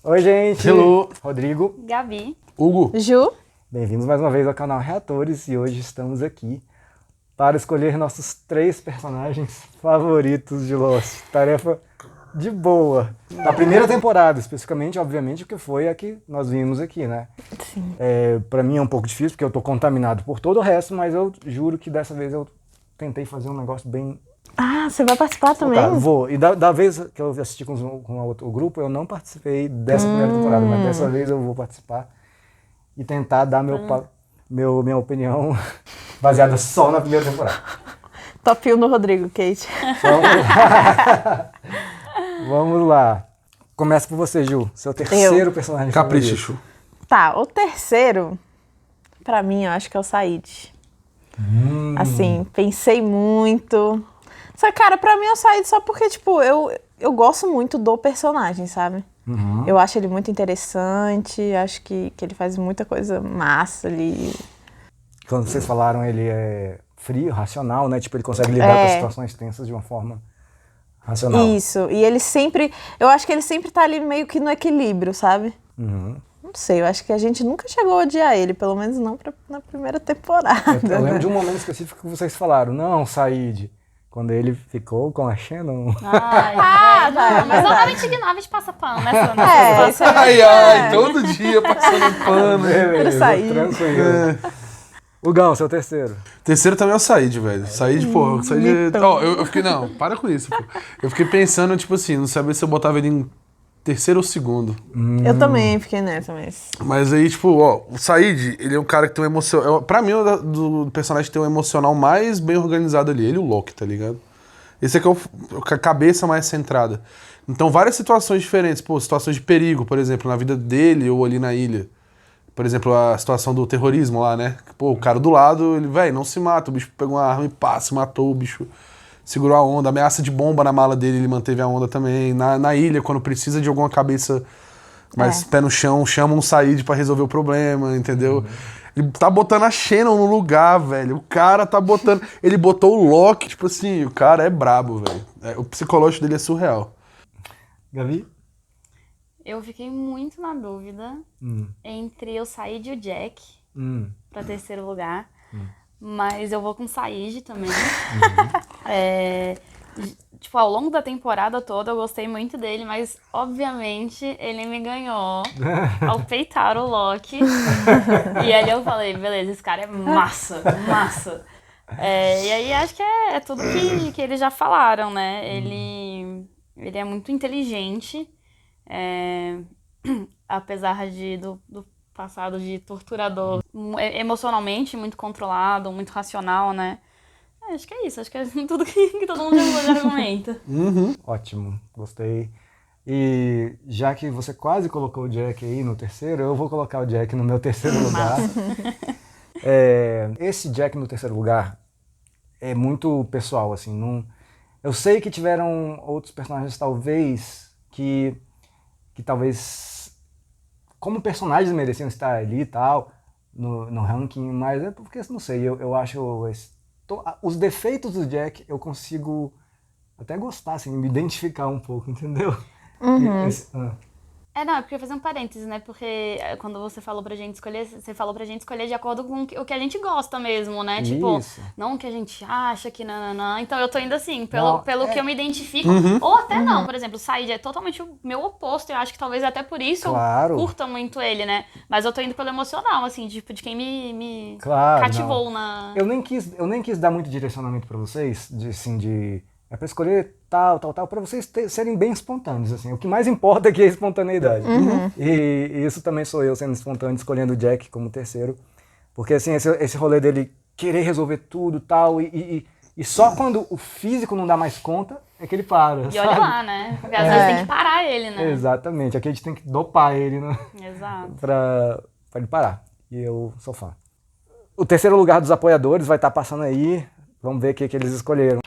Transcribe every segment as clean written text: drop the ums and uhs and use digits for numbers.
Oi, gente! Hello! Rodrigo. Gabi. Hugo. Ju. Bem-vindos mais uma vez ao canal Reatores e hoje estamos aqui para escolher nossos 3 personagens favoritos de Lost. Tarefa de boa. Na primeira temporada, especificamente, obviamente, porque foi a que nós vimos aqui, né? Sim. Pra mim é um pouco difícil, porque eu tô contaminado por todo o resto, mas eu juro que dessa vez eu tentei fazer um negócio bem... Ah, você vai participar também? Cara, vou. E da vez que eu assisti com o grupo, eu não participei dessa primeira temporada, mas dessa vez eu vou participar e tentar dar minha opinião baseada só na primeira temporada. Top 1 no Rodrigo, Kate. Vamos lá. Começa por você, Ju. Seu terceiro personagem Capricha, favorito. Chu. Tá, o terceiro, pra mim, eu acho que é o Said. Assim, pensei muito. Só que, cara, pra mim é o Said só porque, tipo, eu gosto muito do personagem, sabe? Eu acho ele muito interessante, acho que ele faz muita coisa massa ali. Quando vocês falaram, ele é frio, racional, né? Tipo, ele consegue lidar com as situações tensas de uma forma racional. Isso, e ele sempre... Eu acho que ele sempre tá ali meio que no equilíbrio, sabe? Não sei, eu acho que a gente nunca chegou a odiar ele, pelo menos não na primeira temporada. Eu lembro de um momento específico que vocês falaram, não, Said, quando ele ficou com a Shannon. Não, mas normalmente ignora de passar pano nessa Isso é Ai, todo dia passando pano. Beleza, Said. tranquilo. Hugão, seu terceiro. Terceiro também é o Said, velho. Said, pô, o Said... Ó, eu fiquei... Não, para com isso, pô. Eu fiquei pensando, tipo assim, não sabia se eu botava ele em terceiro ou segundo. Eu também fiquei nessa, mas... Mas aí, tipo, ó, o Said, ele é um cara que tem um emocional... Pra mim, é do personagem que tem um emocional mais bem organizado ali. Ele e o Loki, tá ligado? Esse aqui é a cabeça mais centrada. Então, várias situações diferentes. Pô, situações de perigo, por exemplo, na vida dele ou ali na ilha. Por exemplo, a situação do terrorismo lá, né? Pô, o cara do lado, ele, velho, não se mata. O bicho pegou uma arma e pá, se matou. O bicho segurou a onda. Ameaça de bomba na mala dele, ele manteve a onda também. Na ilha, quando precisa de alguma cabeça mais pé no chão, chama um Said pra resolver o problema, entendeu? Ele tá botando a Shannon no lugar, velho. O cara tá botando... Ele botou o Loki, tipo assim, o cara é brabo, velho. O psicológico dele é surreal. Gabi? Eu fiquei muito na dúvida entre o Said e o Jack pra terceiro lugar. Mas eu vou com o Said também. Tipo, ao longo da temporada toda eu gostei muito dele, mas obviamente ele me ganhou ao peitar o Loki. E ali eu falei, beleza, esse cara é massa, massa. E aí acho que é tudo que eles já falaram, né? Ele é muito inteligente, apesar do passado de torturador, emocionalmente muito controlado, muito racional, né? Acho que é isso, acho que é tudo que todo mundo já argumenta. Ótimo, gostei. E já que você quase colocou o Jack aí no terceiro, eu vou colocar o Jack no meu terceiro lugar. Esse Jack no terceiro lugar é muito pessoal, assim. Não... Eu sei que tiveram outros personagens, talvez, que talvez, como personagens mereciam estar ali e tal, no ranking, mas é porque, não sei, eu acho... Os defeitos do Jack eu consigo até gostar, assim, me identificar um pouco, entendeu? Não, eu queria fazer um parênteses, né? Porque quando você falou pra gente escolher, você falou pra gente escolher de acordo com o que a gente gosta mesmo, né? Tipo, não o que a gente acha que nananã. Então eu tô indo assim, pelo que eu me identifico. Ou até não, por exemplo, o Said é totalmente o meu oposto. Eu acho que talvez até por isso eu curta muito ele, né? Mas eu tô indo pelo emocional, assim, tipo, de quem me cativou na... Eu nem quis dar muito direcionamento pra vocês, é pra escolher tal, pra vocês serem bem espontâneos, assim. O que mais importa aqui é a espontaneidade. E isso também sou eu sendo espontâneo, escolhendo o Jack como terceiro. Porque, assim, esse rolê dele querer resolver tudo tal, e só quando o físico não dá mais conta é que ele para, E olha lá, né? Porque às vezes tem que parar ele, né? Exatamente. Aqui a gente tem que dopar ele, né? Exato. pra ele parar. E eu sou fã. O terceiro lugar dos apoiadores vai estar passando aí. Vamos ver o que eles escolheram.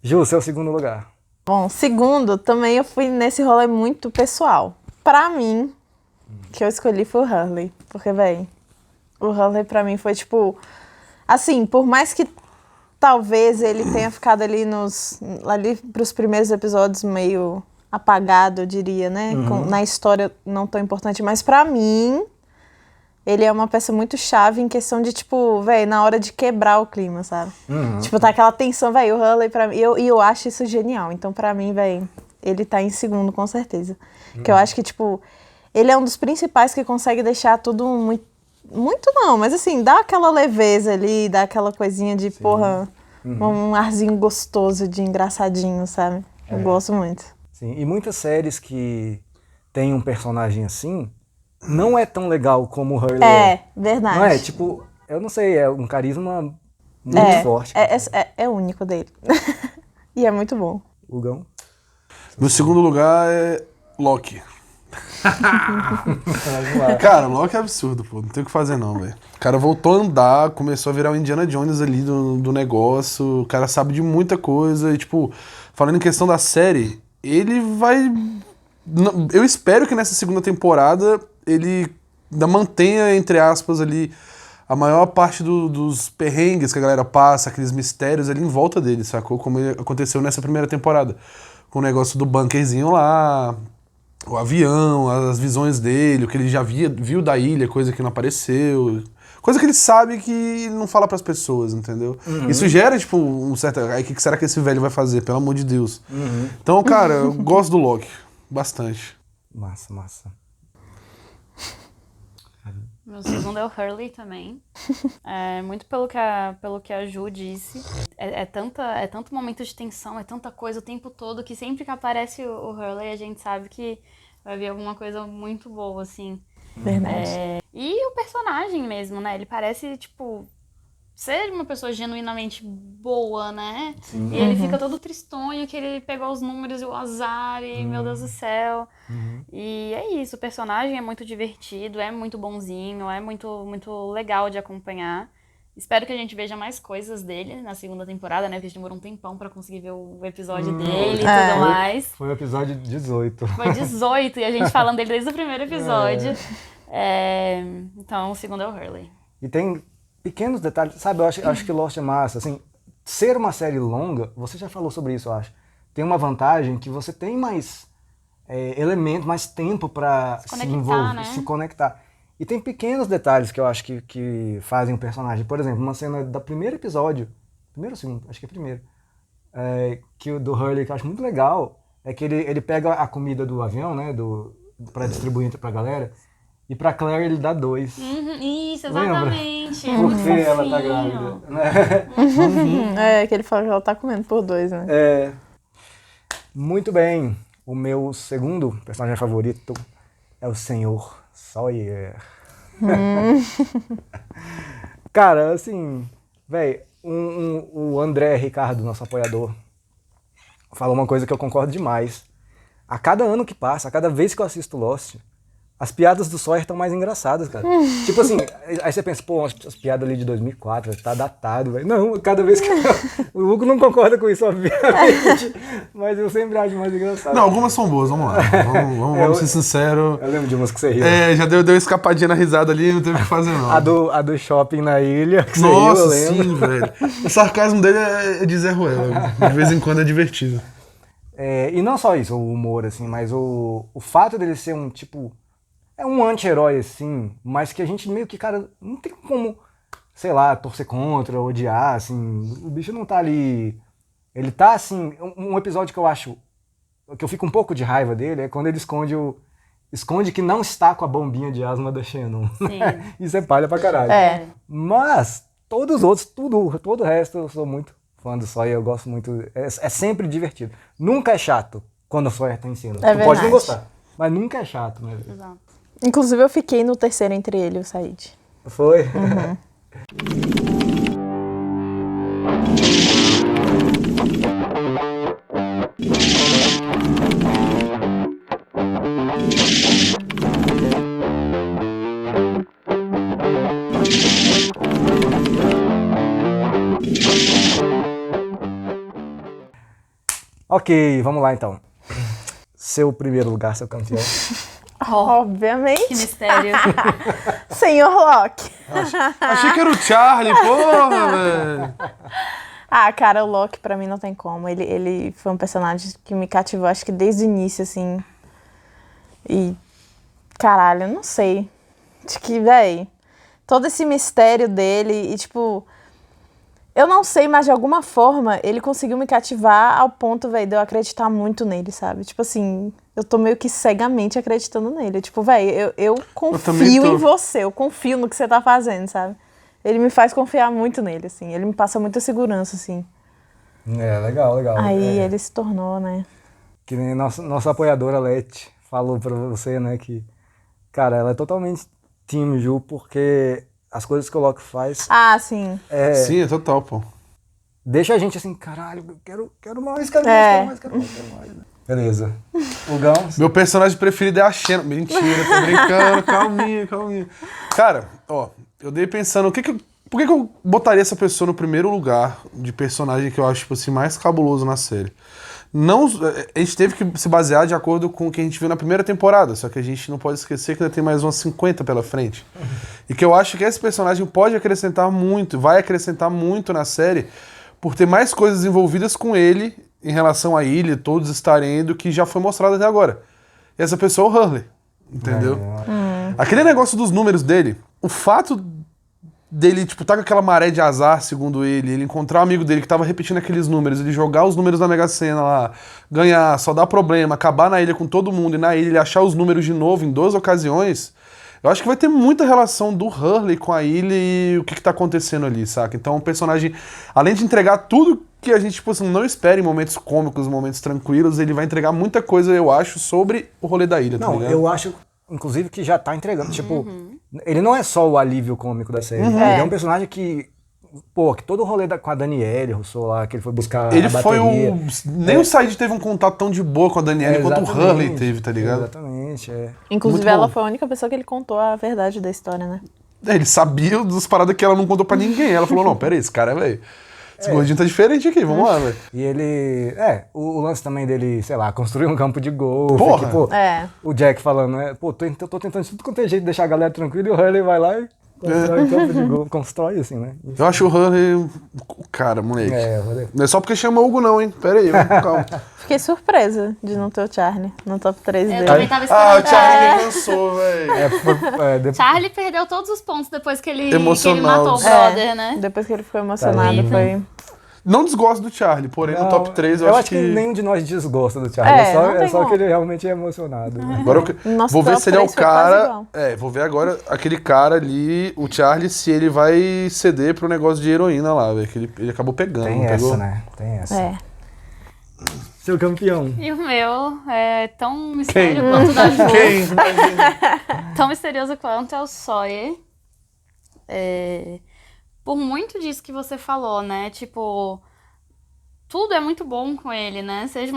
Ju, seu segundo lugar. Bom, segundo, também eu fui nesse rolê muito pessoal. Pra mim, que eu escolhi foi o Hurley. Porque, véi, o Hurley pra mim foi, tipo... Assim, por mais que talvez ele tenha ficado ali pros primeiros episódios meio apagado, eu diria, né? Na história não tão importante. Mas pra mim, ele é uma peça muito chave em questão de, tipo, véi, na hora de quebrar o clima, sabe? Tipo, tá aquela tensão, véi, o Hurley pra mim... E eu acho isso genial. Então, pra mim, véi, ele tá em segundo, com certeza. Que eu acho que, tipo, ele é um dos principais que consegue deixar tudo muito... Muito não, mas assim, dá aquela leveza ali, dá aquela coisinha de, porra, um arzinho gostoso de engraçadinho, sabe? Eu gosto muito. Sim, e muitas séries que tem um personagem assim, não é tão legal como o Hurley É, verdade. Não é? Tipo, eu não sei, é um carisma muito forte. É único dele. E é muito bom. Hugão? Meu segundo lugar é Loki. Cara, Loki é absurdo, pô. Não tem o que fazer, não, velho. O cara voltou a andar, começou a virar o Indiana Jones ali do negócio. O cara sabe de muita coisa. E, tipo, falando em questão da série, ele vai. Eu espero que nessa segunda temporada ele ainda mantenha, entre aspas, ali, a maior parte dos perrengues que a galera passa, aqueles mistérios ali em volta dele, sacou? Como aconteceu nessa primeira temporada. Com o negócio do bunkerzinho lá. O avião, as visões dele, o que ele já viu da ilha, coisa que não apareceu. Coisa que ele sabe que ele não fala pras pessoas, entendeu? Isso gera, tipo, um certo... Aí, o que será que esse velho vai fazer? Pelo amor de Deus. Então, cara, eu gosto do Loki. Bastante. Massa, massa. Meu segundo é o Hurley também. Muito pelo que a Ju disse. É tanto momento de tensão, é tanta coisa o tempo todo, que sempre que aparece o Hurley, a gente sabe que vai vir alguma coisa muito boa, assim. Verdade. E o personagem mesmo, né? Ele parece, tipo, ser uma pessoa genuinamente boa, né? Sim. E ele fica todo tristonho, que ele pegou os números e o azar, e meu Deus do céu. E é isso, o personagem é muito divertido, é muito bonzinho, é muito, muito legal de acompanhar. Espero que a gente veja mais coisas dele na segunda temporada, né? Porque a gente demorou um tempão pra conseguir ver o episódio dele e tudo mais. Foi o episódio 18. Foi 18, e a gente falando dele desde o primeiro episódio. Então, o segundo é o Hurley. E tem pequenos detalhes, sabe? Eu acho que Lost é massa, assim, ser uma série longa, você já falou sobre isso, eu acho. Tem uma vantagem que você tem mais elementos, mais tempo pra se envolver, né? se conectar. E tem pequenos detalhes que eu acho que fazem o personagem. Por exemplo, uma cena do primeiro episódio, primeiro ou segundo? Acho que é primeiro. Do Hurley, que eu acho muito legal, é que ele pega a comida do avião, né, pra distribuir pra galera, e pra Claire ele dá 2. Isso, exatamente. Porque ela tá grávida, né? Que ele fala que ela tá comendo por 2, né? Muito bem. O meu segundo personagem favorito é o Senhor Sawyer. Cara, assim, velho, o André Ricardo, nosso apoiador, falou uma coisa que eu concordo demais. A cada ano que passa, a cada vez que eu assisto Lost, as piadas do Sawyer estão mais engraçadas, cara. Tipo assim, aí você pensa, pô, as piadas ali de 2004, tá datado, velho. Não, cada vez que... O Hugo não concorda com isso, obviamente, mas eu sempre acho mais engraçado. Não, algumas são boas, vamos lá. Vamos ser sinceros. Eu lembro de umas que você riu. Já deu uma escapadinha na risada ali, não teve o que fazer, não. A do shopping na ilha, que Nossa, você riu, eu lembro. sim, velho. O sarcasmo dele é de Zé Ruela. De vez em quando é divertido. E não só isso, o humor, assim, mas o fato dele ser um tipo... É um anti-herói, assim, mas que a gente meio que, cara, não tem como, sei lá, torcer contra, odiar, assim. O bicho não tá ali... Ele tá, assim... Um episódio que eu acho... Que eu fico um pouco de raiva dele é quando ele esconde que não está com a bombinha de asma da Shannon. Sim. Isso é palha pra caralho. Mas todos os outros, todo o resto, eu sou muito fã do Sawyer, eu gosto muito. É sempre divertido. Nunca é chato quando o Sawyer tá em cena. Tu pode não gostar, mas nunca é chato, né? Exato. Inclusive, eu fiquei no terceiro entre ele e o Said. Foi? Ok, Ok, vamos lá então. Seu primeiro lugar, seu campeão. Obviamente. Que mistério. Senhor Loki. Achei que era o Charlie, porra, velho. Ah, cara, o Loki pra mim não tem como. Ele foi um personagem que me cativou, acho que desde o início, assim. E, caralho, eu não sei. Acho que, véi, todo esse mistério dele e, tipo... Eu não sei, mas de alguma forma ele conseguiu me cativar ao ponto, véi, de eu acreditar muito nele, sabe? Tipo assim, eu tô meio que cegamente acreditando nele. Tipo, véi, eu confio em você, eu confio no que você tá fazendo, sabe? Ele me faz confiar muito nele, assim. Ele me passa muita segurança, assim. Legal. Aí ele se tornou, né? Que nem nossa apoiadora Leti falou pra você, né, que, cara, ela é totalmente Team Ju, porque as coisas que o Loki faz Ah, sim. Sim, é total, pô. deixa a gente assim, caralho, quero mais, quero mais. Né? Beleza. O Gãos. Meu personagem preferido é a Xena. Mentira, tô brincando, calminha. Cara, ó, eu dei pensando, por que eu botaria essa pessoa no primeiro lugar de personagem que eu acho, tipo assim, mais cabuloso na série? Não, a gente teve que se basear de acordo com o que a gente viu na primeira temporada, só que a gente não pode esquecer que ainda tem mais umas 50 pela frente. E que eu acho que esse personagem pode acrescentar muito, vai acrescentar muito na série, por ter mais coisas envolvidas com ele em relação à ilha, todos estarem do que já foi mostrado até agora. E essa pessoa é o Hurley, entendeu? Aquele negócio dos números dele, o fato dele, tipo, tá com aquela maré de azar, segundo ele encontrar um amigo dele que tava repetindo aqueles números, ele jogar os números na Mega Sena lá, ganhar, só dar problema, acabar na ilha com todo mundo, e na ilha ele achar os números de novo em 2 ocasiões, eu acho que vai ter muita relação do Hurley com a ilha e o que tá acontecendo ali, saca? Então, um personagem, além de entregar tudo que a gente, tipo assim, não espera em momentos cômicos, momentos tranquilos, ele vai entregar muita coisa, eu acho, sobre o rolê da ilha, tá Não, ligado? eu acho, inclusive, que já tá entregando. Tipo, ele não é só o alívio cômico da série. Ele é um personagem que, pô, que todo o rolê com a Danielle Rousseau lá, que ele foi buscar Ele a foi bateria. o... Nem o Said teve um contato tão de boa com a Danielle quanto o Hurley teve, tá ligado? Exatamente, Inclusive, Muito ela bom. foi a única pessoa que ele contou a verdade da história, né? Ele sabia das paradas que ela não contou pra ninguém. Ela falou, não, pera aí, esse cara, velho... Esse gordinho tá diferente aqui, vamos lá, velho. E ele... o lance também dele, sei lá, construir um campo de golfe. Porra! Que, pô, É. o Jack falando, né? Pô, tô tentando de tudo quanto é jeito de deixar a galera tranquila e o Hurley vai lá e constrói um campo de golfe. Constrói, assim, né? Eu acho o Hurley o cara, moleque. O Hurley. Não é só porque chama Hugo, não, hein? Pera aí, calma. Fiquei surpresa de não ter o Charlie no top 3 Eu dele. também tava Ah, o esperando. Charlie me cansou, velho. Charlie perdeu todos os pontos depois que ele Emocional. matou o brother, né? Depois que ele ficou emocionado, Tadinho. foi... Não desgosto do Charlie, porém no top 3 eu acho que... nenhum de nós desgosta do Charlie. É, não É tem só como. que ele realmente é emocionado. Né? Agora Nosso vou ver top se ele é o 3 foi quase cara... igual. Vou ver agora aquele cara ali, o Charlie, se ele vai ceder pro negócio de heroína lá, velho. Que ele acabou pegando, Tem não essa, pegou? né? Tem essa. É. Seu campeão. E o meu é tão mistério quanto o da Ju. Quem? Tão misterioso quanto é o Sawyer. Por muito disso que você falou, né? Tipo, tudo é muito bom com ele, né? Seja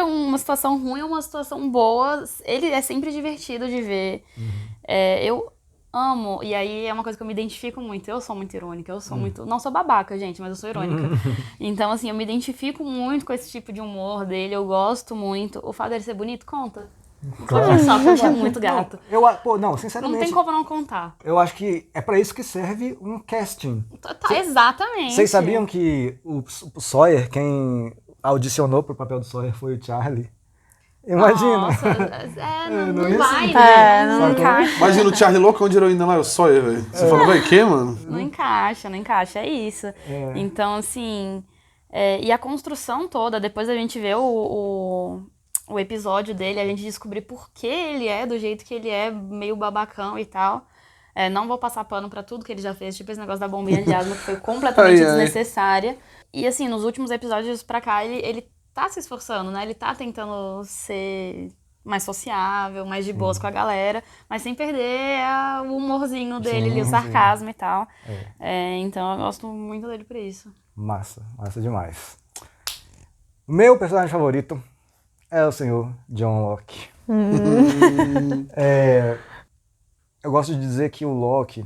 uma situação ruim ou uma situação boa, ele é sempre divertido de ver. Eu amo, e aí é uma coisa que eu me identifico muito. Eu sou muito irônica, eu sou muito... Não sou babaca, gente, mas eu sou irônica. Então, assim, eu me identifico muito com esse tipo de humor dele, eu gosto muito. O fato dele ser bonito, conta. Olha só, que eu acho muito gato. Sinceramente, Não tem como não contar. eu acho que é pra isso que serve um casting. Tá, exatamente. Vocês sabiam que o Sawyer, quem audicionou pro papel do Sawyer foi o Charlie? Imagina. Nossa, não não ia vai, ser. né? não Não encaixa. Imagina o Charlie louco onde heroína lá, eu só eu, velho. Você falou, vai, que, mano? Não encaixa, é isso. Então, assim, e a construção toda, depois a gente vê o episódio dele, a gente descobrir por que ele é do jeito que ele é, meio babacão e tal. Não vou passar pano pra tudo que ele já fez, tipo esse negócio da bombinha de asma, que foi completamente desnecessária. E assim, nos últimos episódios pra cá, ele tá se esforçando, né? Ele tá tentando ser mais sociável, mais de boas com a galera, mas sem perder o humorzinho dele, ali, o sarcasmo e tal. Então eu gosto muito dele por isso. Massa demais. Meu personagem favorito é o senhor John Locke. Eu gosto de dizer que o Locke,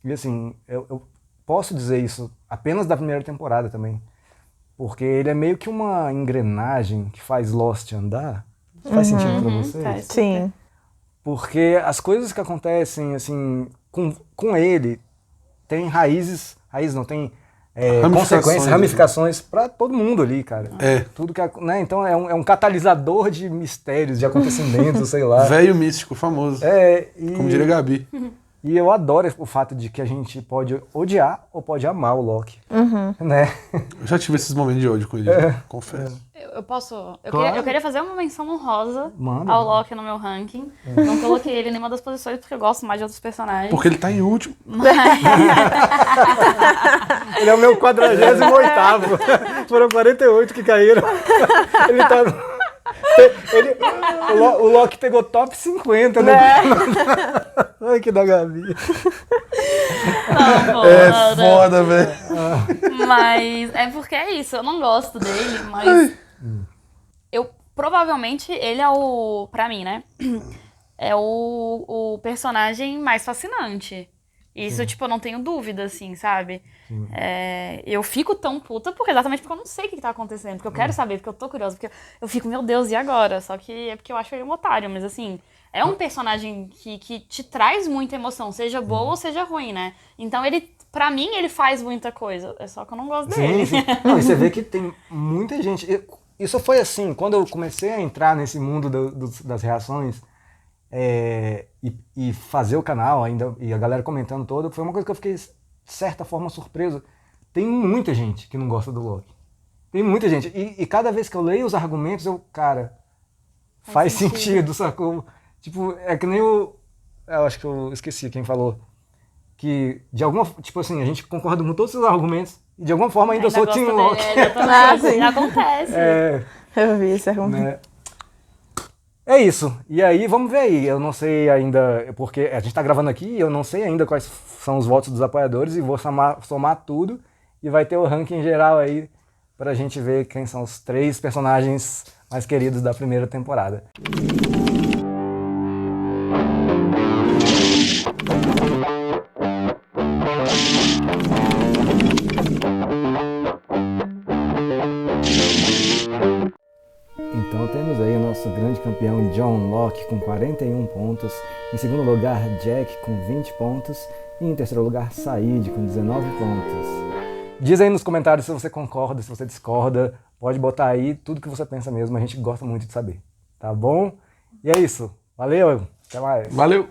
e assim, eu posso dizer isso apenas da primeira temporada também, Porque ele é meio que uma engrenagem que faz Lost andar. Faz sentido pra vocês? Sim. Porque as coisas que acontecem, assim, com ele, tem raízes não, tem consequências, ramificações pra todo mundo ali, cara. Tudo que, né? Então é um catalisador de mistérios, de acontecimentos, sei lá. Velho místico, famoso. Como diria Gabi. E eu adoro o fato de que a gente pode odiar ou pode amar o Loki, né? Eu já tive esses momentos de ódio com ele, confesso. Eu posso... Claro. Eu queria fazer uma menção honrosa Manda. ao Loki no meu ranking. Não coloquei ele em nenhuma das posições porque eu gosto mais de outros personagens. Porque ele tá em último. Ele é o meu 48º. Foram 48 que caíram. Ele tá... o Loki pegou top 50, né? Ai, que da Gabi. Não, pô, Foda, velho. Mas é porque é isso, eu não gosto dele, mas provavelmente ele é pra mim, né? É o personagem mais fascinante. Isso, tipo, eu não tenho dúvida, assim, sabe? Eu fico tão puta exatamente porque eu não sei o que tá acontecendo. Porque eu quero saber, porque eu tô curiosa. Porque eu fico, meu Deus, e agora? Só que é porque eu acho ele um otário. Mas, assim, é um personagem que te traz muita emoção. Seja boa ou seja ruim, né? Então, pra mim, ele faz muita coisa. É só que eu não gosto dele. Sim. Não, e você vê que tem muita gente... Isso foi assim, quando eu comecei a entrar nesse mundo das reações... E fazer o canal ainda, e a galera comentando todo, foi uma coisa que eu fiquei, de certa forma, surpreso. Tem muita gente que não gosta do Loki. Tem muita gente. E cada vez que eu leio os argumentos, cara, faz sentido, sacou? Tipo, é que nem eu acho que eu esqueci quem falou. Que, de alguma... Tipo assim, a gente concorda com todos os argumentos e, de alguma forma, ainda sou Team Loki. Acontece. Eu vi esse argumento. Né? É isso. E aí, vamos ver aí. Eu não sei ainda, porque a gente tá gravando aqui e eu não sei ainda quais são os votos dos apoiadores e vou somar tudo e vai ter o ranking geral aí pra gente ver quem são os 3 personagens mais queridos da primeira temporada. Então temos aí o nosso grande campeão John Locke com 41 pontos, em segundo lugar Jack com 20 pontos e em terceiro lugar Said com 19 pontos. Diz aí nos comentários se você concorda, se você discorda, pode botar aí tudo que você pensa mesmo, a gente gosta muito de saber, tá bom? E é isso, valeu, até mais! Valeu!